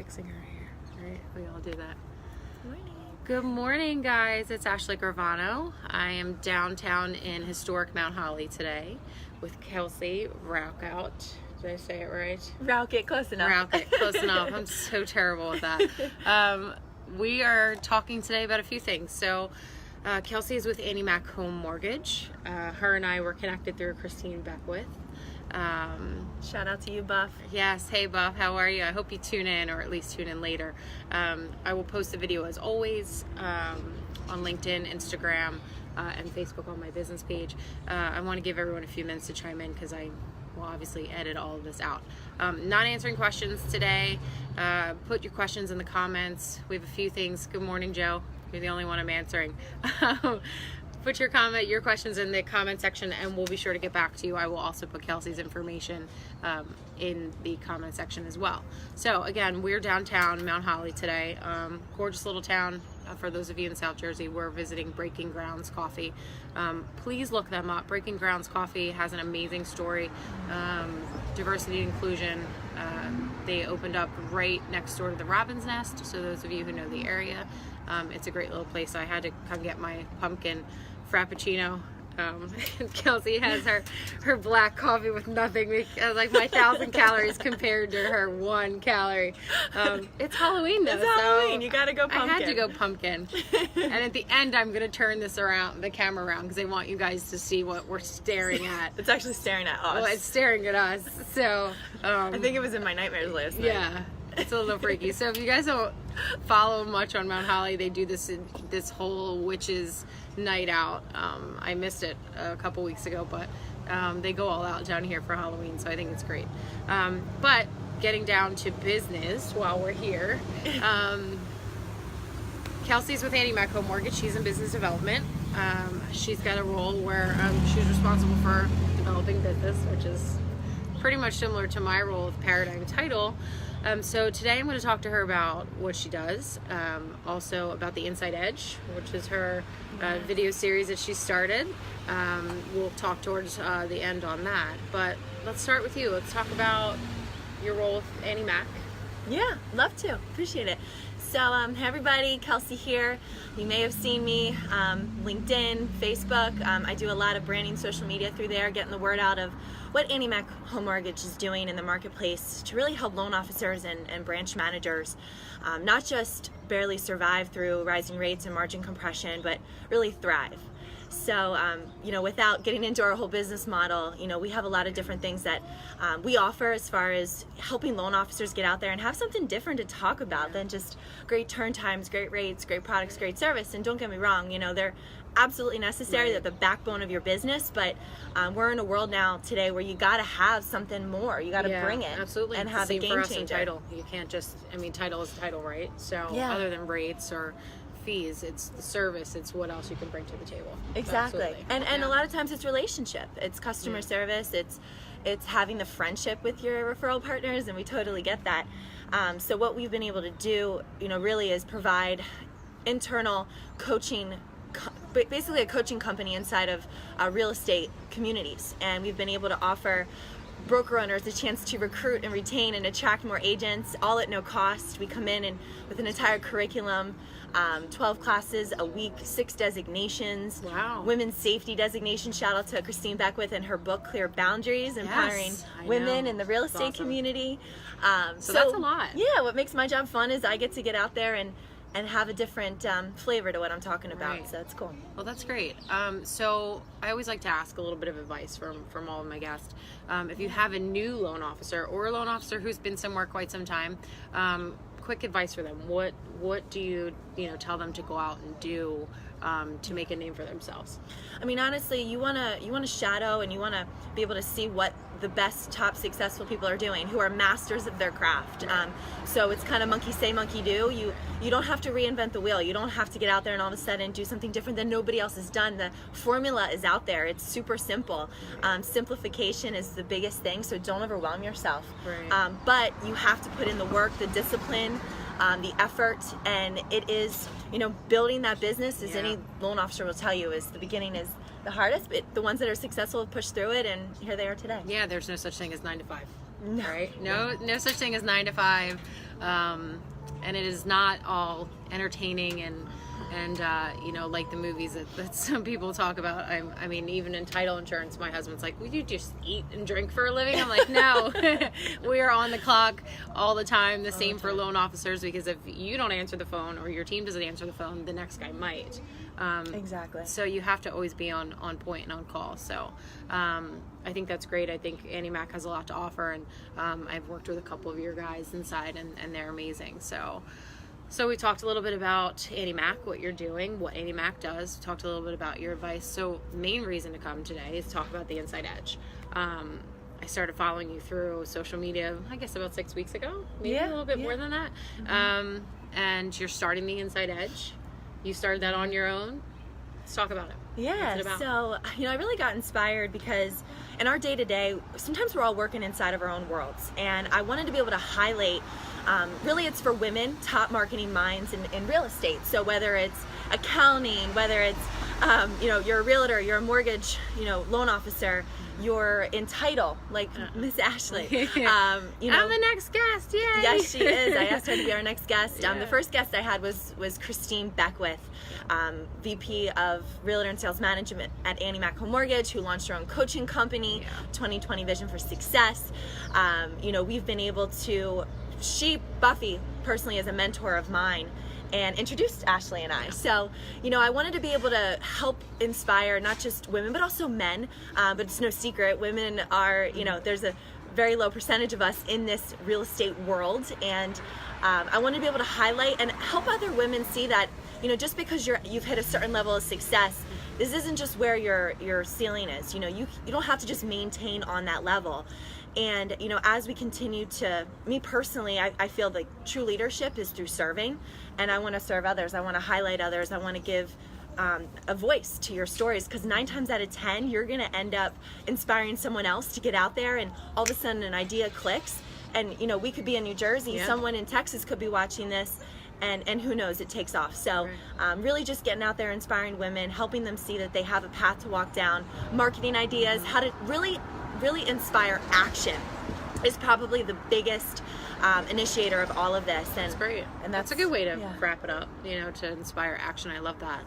fixing her hair. All right, we all do that. Morning. Good morning, guys. It's Ashley Gravano. I am downtown in historic Mount Holly today with Kelsey Rauchut. Did I say it right? Rauchut, close enough. Rauchut, close enough. I'm so terrible with that. We are talking today about a few things. So, Kelsey is with AnnieMac Home Mortgage. Her and I were connected through Christine Beckwith. Shout out to you, Buff. Yes. Hey, Buff. How are you? I hope you tune in, or at least tune in later. I will post a video as always on LinkedIn, Instagram, and Facebook on my business page. I want to give everyone a few minutes to chime in because I will obviously edit all of this out. Not answering questions today. Put your questions in the comments. We have a few things. Good morning, Joe. You're the only one I'm answering. Put your questions in the comment section, and we'll be sure to get back to you. I will also put Kelsey's information in the comment section as well. So again, we're downtown Mount Holly today. Gorgeous little town. For those of you in South Jersey, we're visiting Breaking Grounds Coffee. Please look them up. Breaking Grounds Coffee has an amazing story. Diversity and inclusion. They opened up right next door to the Robin's Nest. So those of you who know the area, it's a great little place. I had to come get my pumpkin frappuccino. Kelsey has her black coffee with nothing, like my 1,000 calories compared to her 1 calorie. It's Halloween though. It's Halloween. So you gotta go pumpkin. I had to go pumpkin. And at the end, I'm gonna turn the camera around because I want you guys to see what we're staring at. It's actually staring at us. Well, it's staring at us. So I think it was in my nightmares last night. Yeah. It's a little freaky. So if you guys don't follow much on Mount Holly, they do this whole witches night out. I missed it a couple weeks ago, but they go all out down here for Halloween, so I think it's great. But getting down to business while we're here, Kelsey's with AnnieMac Home Mortgage. She's in business development. She's got a role where she's responsible for developing business, which is pretty much similar to my role with Paradigm Title. So today I'm going to talk to her about what she does, also about the Inside Edge, which is her video series that she started. We'll talk towards the end on that, but let's start with you. Let's talk about your role with AnnieMac. Yeah, love to. Appreciate it. So, hey everybody, Kelsey here. You may have seen me, LinkedIn, Facebook. I do a lot of branding, social media through there, getting the word out of what AnnieMac Home Mortgage is doing in the marketplace to really help loan officers and branch managers not just barely survive through rising rates and margin compression, but really thrive. So, without getting into our whole business model, we have a lot of different things that we offer as far as helping loan officers get out there and have something different to talk about than just great turn times, great rates, great products, great service. And don't get me wrong, they're absolutely necessary. Right. They're the backbone of your business, but we're in a world now today where you got to have something more. You got to bring it, absolutely, and have a game changer. Title. You can't just, title is title, right? So other than rates or fees, it's the service, it's what else you can bring to the table. Exactly. And a lot of times it's relationship, it's customer service, it's having the friendship with your referral partners, and we totally get that. So what we've been able to do, really is provide internal coaching, basically a coaching company inside of real estate communities, and we've been able to offer broker owners a chance to recruit and retain and attract more agents, all at no cost. We come in and with an entire curriculum, 12 classes a week, 6 designations. Wow. Women's safety designation. Shout out to Christine Beckwith and her book, Clear Boundaries, empowering women in the real estate community. So that's a lot. Yeah, what makes my job fun is I get to get out there and have a different flavor to what I'm talking about. Right. So that's cool. Well, that's great. So I always like to ask a little bit of advice from all of my guests. If you have a new loan officer or a loan officer who's been somewhere quite some time, quick advice for them. What do you tell them to go out and do to make a name for themselves? Honestly, you wanna shadow, and you wanna be able to see what the best top successful people are doing, who are masters of their craft. So it's kind of monkey say, monkey do. You don't have to reinvent the wheel. You don't have to get out there and all of a sudden do something different than nobody else has done. The formula is out there. It's super simple. Simplification is the biggest thing, so don't overwhelm yourself. Right. But you have to put in the work, the discipline, the effort, and it is, building that business, as any loan officer will tell you, is the beginning is the hardest, but the ones that are successful have pushed through it, and here they are today. Yeah, there's no such thing as 9 to 5. No. Right? No such thing as 9 to 5. And it is not all entertaining and you know, like the movies that some people talk about. I mean, even in title insurance, my husband's like, "Would you just eat and drink for a living?" I'm like, "No, we are on the clock all the time." The same for loan officers, because if you don't answer the phone or your team doesn't answer the phone, the next guy might. Exactly. So you have to always be on point and on call. So I think that's great. I think AnnieMac has a lot to offer, and I've worked with a couple of your guys inside, and they're amazing. So we talked a little bit about AnnieMac, what you're doing, what AnnieMac does. We talked a little bit about your advice. So main reason to come today is talk about the Inside Edge. I started following you through social media, I guess about 6 weeks ago, maybe a little bit more than that. And you're starting the Inside Edge. You started that on your own. Let's talk about it. Yeah, so, you know, I really got inspired because in our day-to-day, sometimes we're all working inside of our own worlds, and I wanted to be able to highlight, really it's for women, top marketing minds in real estate. So whether it's accounting, whether it's, you know, you're a realtor, you're a mortgage, you know, loan officer, you're in title, like Miss Ashley. You know, I'm the next guest, yay! Yes, she is. I asked her to be our next guest. The first guest I had was Christine Beckwith, VP of Realtor and Sales Management at AnnieMac Home Mortgage, who launched her own coaching company, 2020 Vision for Success. You know, we've been able to, Buffy personally is a mentor of mine, and introduced Ashley and I. So, you know, I wanted to be able to help inspire not just women, but also men. But it's no secret, women are, you know, there's a very low percentage of us in this real estate world. And I wanted to be able to highlight and help other women see that, you know, just because you've hit a certain level of success, this isn't just where your ceiling is. You know, you don't have to just maintain on that level. And, you know, as we continue to, me personally, I feel like true leadership is through serving, and I want to serve others. I want to highlight others. I want to give a voice to your stories, because 9 times out of 10, you're going to end up inspiring someone else to get out there, and all of a sudden an idea clicks. And, you know, we could be in New Jersey, someone in Texas could be watching this, and who knows, it takes off. So really just getting out there, inspiring women, helping them see that they have a path to walk down, marketing ideas, how to really inspire action is probably the biggest initiator of all of this. And that's great. And that's a good way to wrap it up, you know, to inspire action. I love that.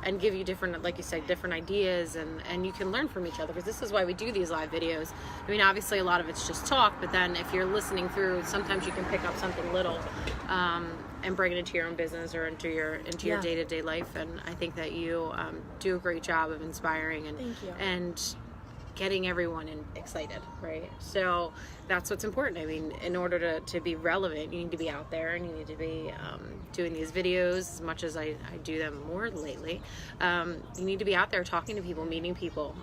And give you different, like you said, different ideas, and you can learn from each other, because this is why we do these live videos. I mean, obviously a lot of it's just talk, but then if you're listening through, sometimes you can pick up something little and bring it into your own business or into your day-to-day life. And I think that you do a great job of inspiring and getting everyone excited, right? So that's what's important. I mean, in order to be relevant, you need to be out there, and you need to be doing these videos as much as I do them more lately. You need to be out there talking to people, meeting people,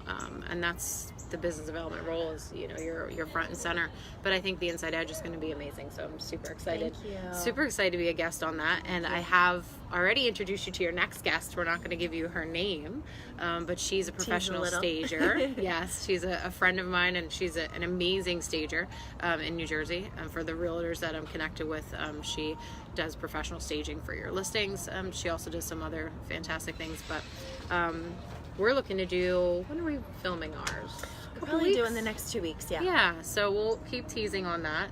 and that's the business development role, is, you know, you're front and center. But I think the Inside Edge is going to be amazing, so I'm super excited. Thank you. Super excited to be a guest on that. And I have already introduced you to your next guest. We're not going to give you her name, but she's a professional stager. Yes, she's a friend of mine, and she's an amazing stager in New Jersey. For the realtors that I'm connected with, she does professional staging for your listings. She also does some other fantastic things, but we're looking to do, when are we filming ours? We'll probably do in the next 2 weeks, Yeah, so we'll keep teasing on that.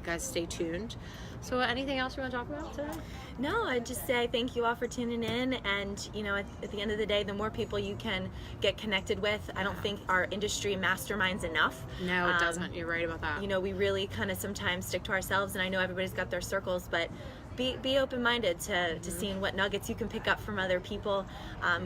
Guys, stay tuned. So anything else you want to talk about today? No, I'd just say thank you all for tuning in, and, you know, at the end of the day, the more people you can get connected with, I don't think our industry masterminds enough. No, it doesn't. You're right about that. You know, we really kind of sometimes stick to ourselves, and I know everybody's got their circles, but be open-minded to seeing what nuggets you can pick up from other people,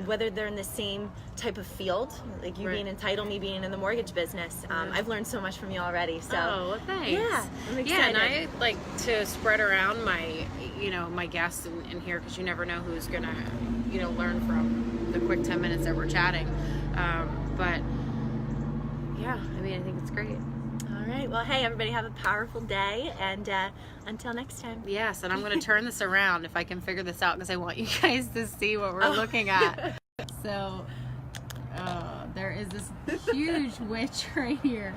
whether they're in the same type of field, like you being in title, me being in the mortgage business. I've learned so much from you already. So well, thanks. Yeah, I'm excited. Yeah, and I like to spread around my, you know, my guests in here, because you never know who's gonna, you know, learn from the quick 10 minutes that we're chatting. But yeah, I mean, I think it's great. All right. Well, hey, everybody, have a powerful day, and until next time. Yes, and I'm going to turn this around if I can figure this out, because I want you guys to see what we're looking at. So there is this huge witch right here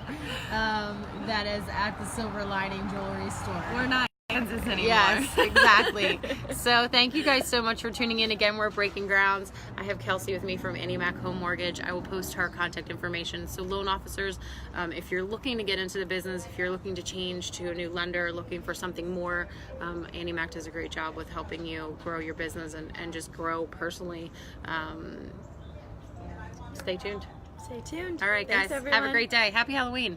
that is at the Silver Lining Jewelry store. We're not Kansas anymore. Yes, exactly. So thank you guys so much for tuning in. Again, we're breaking grounds. I have Kelsey with me from AnnieMac Home Mortgage. I will post her contact information. So loan officers, if you're looking to get into the business, if you're looking to change to a new lender, looking for something more, AnnieMac does a great job with helping you grow your business and just grow personally. Stay tuned. Stay tuned. All right, Thanks, guys. everyone. Have a great day. Happy Halloween.